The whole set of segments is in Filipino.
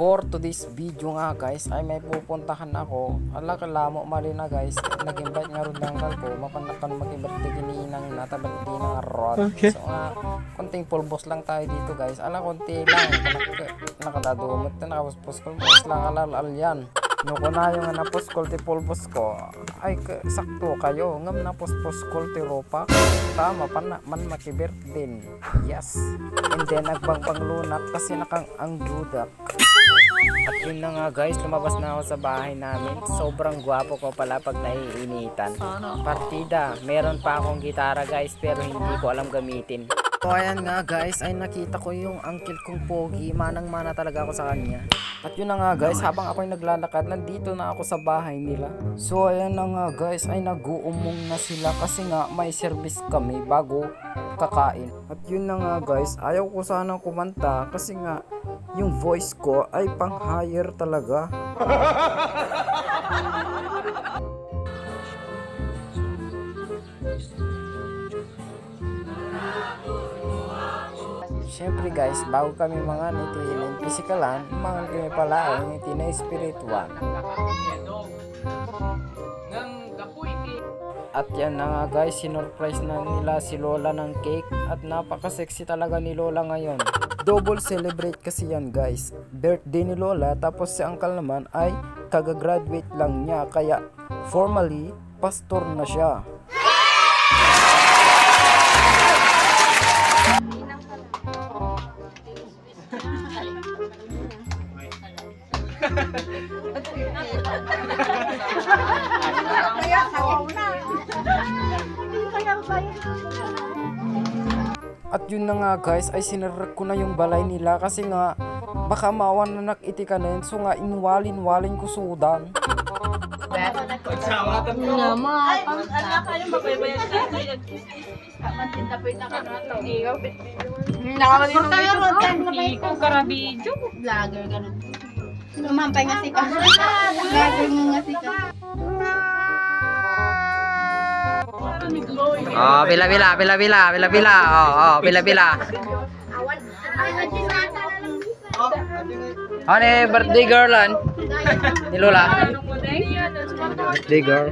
For today's video nga guys ay may pupuntahan ako. Ala kalamo mali na guys. Nag-invite nga rin ng ko. Mapanakan mag-iberte gininang natabati ng rod. Okay. So konting pulbos lang tayo dito guys. Ala konti lang. Nakadadumot na nakapuspos ko. Pulbos lang alal yan. Nuko na yung napuskol ti pulbos ko. Ay sakto kayo. Ngam napuspos ko ti ropa. Tama pa na man makibert din. Yes. And then nagbangpang lunat kasi nakang ang dudak. At yun na nga guys, lumabas na ako sa bahay namin. Sobrang gwapo ko pala pag naiinitan. Partida, meron pa akong gitara guys pero hindi ko alam gamitin. So ayan nga guys, ay nakita ko yung uncle kong pogi. Manang-mana talaga ako sa kanya. At yun na nga guys, habang ako'y naglalakad, nandito na ako sa bahay nila. So ayan na nga guys, ay nag-uumong na sila kasi nga may service kami bago kakain. At yun na nga guys, ayaw ko sanang kumanta kasi nga yung voice ko ay pang higher talaga. Siyempre guys, bago kami mga ngiti ng pisikalan, mga kami pala ay ngiti na spiritual. At yan na nga guys, sinurprise na nila si Lola ng cake at napaka-sexy talaga ni Lola ngayon. Double celebrate kasi yan guys. Birthday ni Lola tapos si Uncle naman ay kagagraduate lang niya kaya formally pastor na siya. At yun na nga guys, ay sinarap ko na yung balay nila kasi nga baka mawan na nakitikanin. So nga inwalin-walin ko sudan. Lumampay nga si ka. Vlogger nga si ka. Oh, bila. Oh, bila. Ano birthday girl an? Ni Lola. Birthday girl.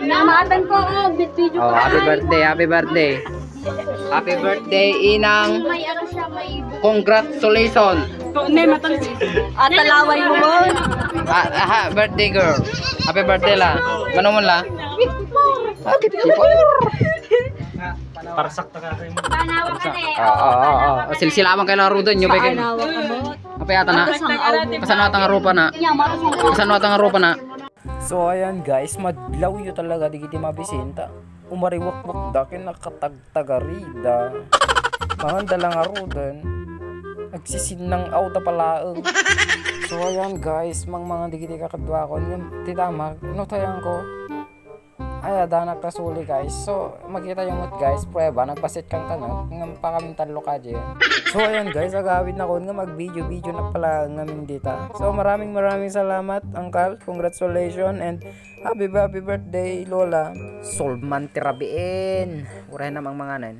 Namatan ko video. Oh, happy birthday. Happy birthday inang. May ano siya, may Congratulations. at talaway mo mo. Birthday girl. Happy birthday la. Manong mo la. Happy birthday. Para sakta ka rin mo. Banawa ka na eh. Oo. Silsilaman kayo lang rudan nyo. Banawa ka mo. Apa yata na? Pasan mo nga rupa na? Pasan mo nga rupa na? So ayan guys, madlaw yun talaga di kiti mabisinta. Umariwak-wak dakin nakatagtagarida. Mga dalang arudan. Nagsisinang auta palaang. So ayan guys, mga di kiti kakadwa ko. Titama, notayan ko. Ay, adanak kasuli guys. So, makita yung mood guys. Prueba, nagpasit kang tanong. Nga pa kaming talo ka dyan. So, ayan guys. Agawid na ko nga mag-video na pala ngamin dito. So, maraming salamat, Uncle. Congratulations and happy birthday, Lola. Solve man tirabiin. Uray namang mga nan.